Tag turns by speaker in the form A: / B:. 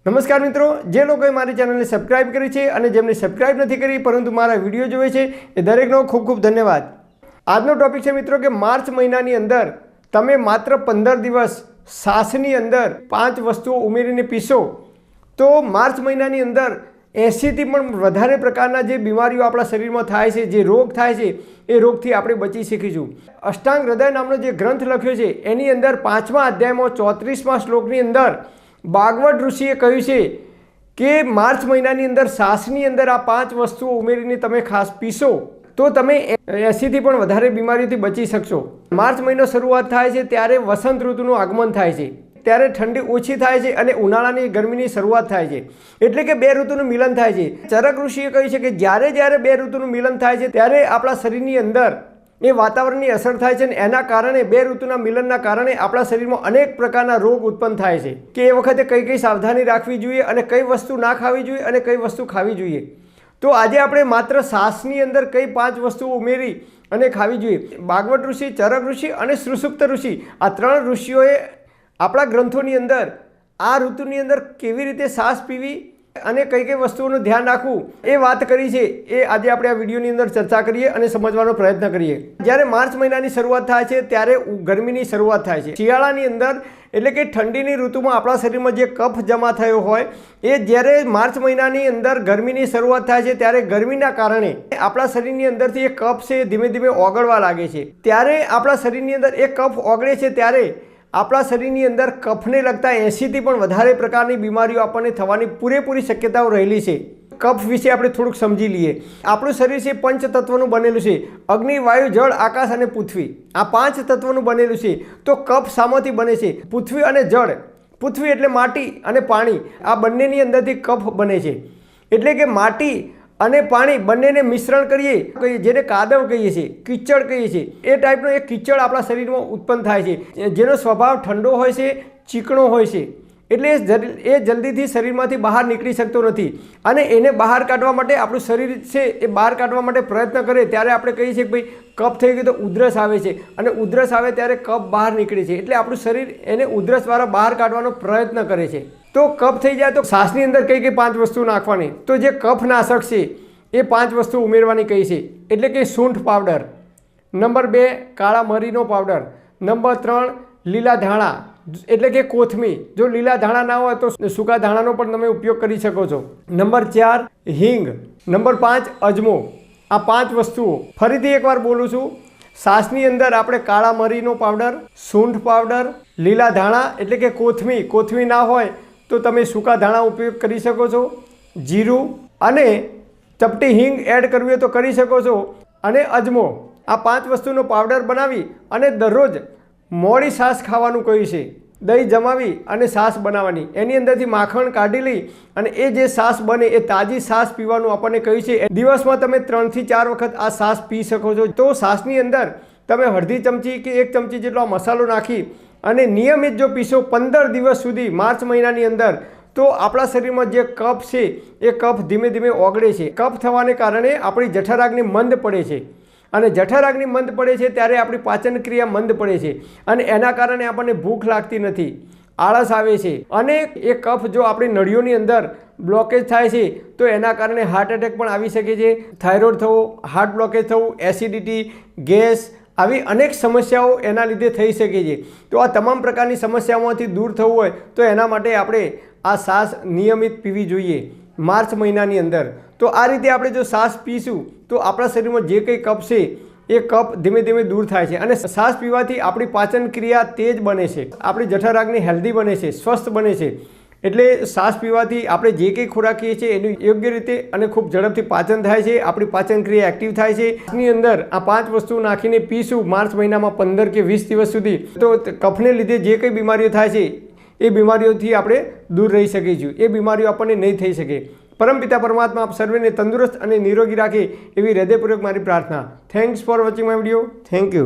A: નમસ્કાર મિત્રો, જે લોકોએ મારી ચેનલને સબસ્ક્રાઇબ કરી છે અને જેમને સબસ્ક્રાઇબ નથી કરી પરંતુ મારા વિડીયો જોવે છે એ દરેકનો ખૂબ ખૂબ ધન્યવાદ। આજનો ટોપિક છે મિત્રો કે માર્ચ મહિનાની અંદર તમે માત્ર 15 દિવસ છાશની અંદર 5 વસ્તુઓ ઉમેરીને પીશો તો માર્ચ મહિનાની અંદર 80 થી પણ વધારે પ્રકારના જે બીમારીઓ આપણા શરીરમાં થાય છે, જે રોગ થાય છે, એ રોગથી આપણે બચી શકીશું। અષ્ટાંગ હૃદય નામનો જે ગ્રંથ લખ્યો છે એની અંદર 5મા અધ્યાયમાં 34મા શ્લોકની અંદર ભાગવત ઋષિએ કહ્યું છે કે માર્ચ મહિનાની અંદર છાશની અંદર આ 5 વસ્તુઓ ઉમેરીને તમે ખાસ પીશો તો તમે 80 થી પણ વધારે બીમારીઓથી બચી શકશો। માર્ચ મહિનો શરૂઆત થાય છે ત્યારે વસંત ઋતુનું આગમન થાય છે, ત્યારે ઠંડી ઓછી થાય છે અને ઉનાળાની ગરમીની શરૂઆત થાય છે, એટલે કે બે ઋતુનું મિલન થાય છે। ચરક ઋષિએ કહ્યું છે કે જ્યારે બે ઋતુનું મિલન થાય છે ત્યારે આપણા શરીરની અંદર એ વાતાવરણની અસર થાય છે અને એના કારણે બે ઋતુના મિલનના કારણે આપણા શરીરમાં અનેક પ્રકારના રોગ ઉત્પન્ન થાય છે કે એ વખતે કઈ સાવધાની રાખવી જોઈએ અને કઈ વસ્તુ ના ખાવી જોઈએ અને કઈ વસ્તુ ખાવી જોઈએ। તો આજે આપણે માત્ર છાશની અંદર કઈ 5 વસ્તુઓ ઉમેરી અને ખાવી જોઈએ। ભાગવત ઋષિ, ચરક ઋષિ અને સુષુપ્ત ઋષિ આ 3 ઋષિઓએ આપણા ગ્રંથોની અંદર આ ઋતુની અંદર કેવી રીતે છાશ પીવી અને કઈ વસ્તુઓનું ધ્યાન રાખવું એ વાત કરી છે, એ આજે આપણે આ વિડીયોની અંદર ચર્ચા કરીએ અને સમજવાનો પ્રયત્ન કરીએ। જ્યારે માર્ચ મહિનાની શરૂઆત થાય છે ત્યારે ગરમીની શરૂઆત થાય છે। શિયાળાની અંદર એટલે કે ઠંડીની ઋતુમાં આપણા શરીરમાં જે કફ જમા થયો હોય એ જ્યારે માર્ચ મહિનાની અંદર ગરમીની શરૂઆત થાય છે ત્યારે ગરમીના કારણે આપણા શરીરની અંદરથી એ કફ છે ધીમે ધીમે ઓગળવા લાગે છે। ત્યારે આપણા શરીરની અંદર એ કફ ઓગળે છે ત્યારે આપણા શરીરની અંદર કફને લગતા 80 થી પણ વધારે પ્રકારની બીમારીઓ આપણને થવાની પૂરેપૂરી શક્યતાઓ રહેલી છે। કફ વિશે આપણે થોડુંક સમજી લઈએ। આપણું શરીર છે પંચતત્વનું બનેલું છે, અગ્નિ, વાયુ, જળ, આકાશ અને પૃથ્વી, આ 5 તત્વોનું બનેલું છે। તો કફ શામાંથી બને છે? પૃથ્વી અને જળ। પૃથ્વી એટલે માટી અને પાણી, આ બંનેની અંદરથી કફ બને છે। એટલે કે માટી અને પાણી બંનેને મિશ્રણ કરીએ જેને કાદવ કહીએ છીએ, કીચડ કહીએ છીએ, એ ટાઈપનો એક કીચડ આપણા શરીરમાં ઉત્પન્ન થાય છે જેનો સ્વભાવ ઠંડો હોય છે, ચીકણો હોય છે, એટલે એ જલ્દીથી શરીરમાંથી બહાર નીકળી શકતો નથી અને એને બહાર કાઢવા માટે આપણું શરીર છે એ બહાર કાઢવા માટે પ્રયત્ન કરે ત્યારે આપણે કહીએ છીએ કે ભાઈ કફ થઈ ગયો તો ઉધરસ આવે છે અને ઉધરસ આવે ત્યારે કફ બહાર નીકળે છે, એટલે આપણું શરીર એને ઉધરસ દ્વારા બહાર કાઢવાનો પ્રયત્ન કરે છે। તો કફ થઈ જાય તો છાશની અંદર કઈ 5 વસ્તુ નાખવાની? તો જે કફનાશક છે એ 5 વસ્તુ ઉમેરવાની કહી છે, એટલે કે સૂંઠ પાવડર, નંબર 2 કાળા મરીનો પાવડર, નંબર 3 લીલા ધાણા એટલે કે કોથમીર, જો લીલા ધાણા ના હોય તો સૂકા ધાણાનો પણ તમે ઉપયોગ કરી શકો છો, નંબર 4 હિંગ, નંબર 5 અજમો। આ 5 વસ્તુઓ ફરીથી એકવાર બોલું છું, છાશની અંદર આપણે કાળા મરીનો પાવડર, સૂંઠ પાવડર, લીલા ધાણા એટલે કે કોથમીર ના હોય તો તમે સૂકા ધાણા ઉપયોગ કરી શકો છો, જીરું અને ચપટી હિંગ એડ કરવી હોય તો કરી શકો છો, અને અજમો। આ 5 વસ્તુનો પાવડર બનાવી અને દરરોજ મોડી છાશ ખાવાનું કહ્યું છે। દહીં જમાવી અને છાશ બનાવવાની, એની અંદરથી માખણ કાઢી લઈ અને એ જે છાશ બને એ તાજી છાશ પીવાનું આપણને કહ્યું છે। દિવસમાં તમે 3 થી 4 વખત આ છાશ પી શકો છો। તો છાશની અંદર તમે અડધી ચમચી કે 1 ચમચી જેટલો મસાલો નાખી અને નિયમિત જો પીશો 15 દિવસ સુધી માર્ચ મહિનાની અંદર તો આપણા શરીરમાં જે કફ છે એ કફ ધીમે ધીમે ઓગળે છે। કફ થવાને કારણે આપણી જઠરાગ્નિ મંદ પડે છે અને જઠરાગ્નિ મંદ પડે છે ત્યારે આપણી પાચન ક્રિયા મંદ પડે છે અને એના કારણે આપણને ભૂખ લાગતી નથી, આળસ આવે છે અને એ કફ જો આપણી નળીઓની અંદર બ્લોકેજ થાય છે તો એના કારણે હાર્ટ એટેક પણ આવી શકે છે, થાઇરોઇડ થવો, હાર્ટ બ્લોકેજ થવું, એસિડિટી, ગેસ, આવી અનેક સમસ્યાઓ એના લીધે થઈ શકે છે। તો આ તમામ પ્રકારની સમસ્યાઓમાંથી દૂર થવું હોય તો એના માટે આપણે આ છાશ નિયમિત પીવી જોઈએ માર્ચ મહિનાની અંદર। તો આ રીતે આપણે જો છાશ પીશું તો આપણા શરીરમાં જે કંઈ કફ છે એ કફ ધીમે ધીમે દૂર થાય છે અને છાશ પીવાથી આપણી પાચન ક્રિયા તેજ બને છે, આપણી જઠરાગ્નિ હેલ્ધી બને છે, સ્વસ્થ બને છે। એટલે છાશ પીવાથી આપણે જે કંઈ ખોરાક ખાઈએ છીએ એનું યોગ્ય રીતે અને ખૂબ ઝડપથી પાચન થાય છે, આપણી પાચન ક્રિયા એક્ટિવ થાય છે। છાશની અંદર આ 5 વસ્તુ નાખીને પીશું માર્ચ મહિનામાં 15 કે 20 દિવસ સુધી તો કફને લીધે જે કંઈ બીમારીઓ થાય છે એ બીમારીઓથી આપણે દૂર રહી શકીશું, એ બીમારીઓ આપણને નહીં થઈ શકે। પરમપિતા પરમાત્મા આપ સર્વેને તંદુરસ્ત અને નિરોગી રાખે એવી હૃદયપૂર્વક મારી પ્રાર્થના। Thanks for watching my video. Thank you.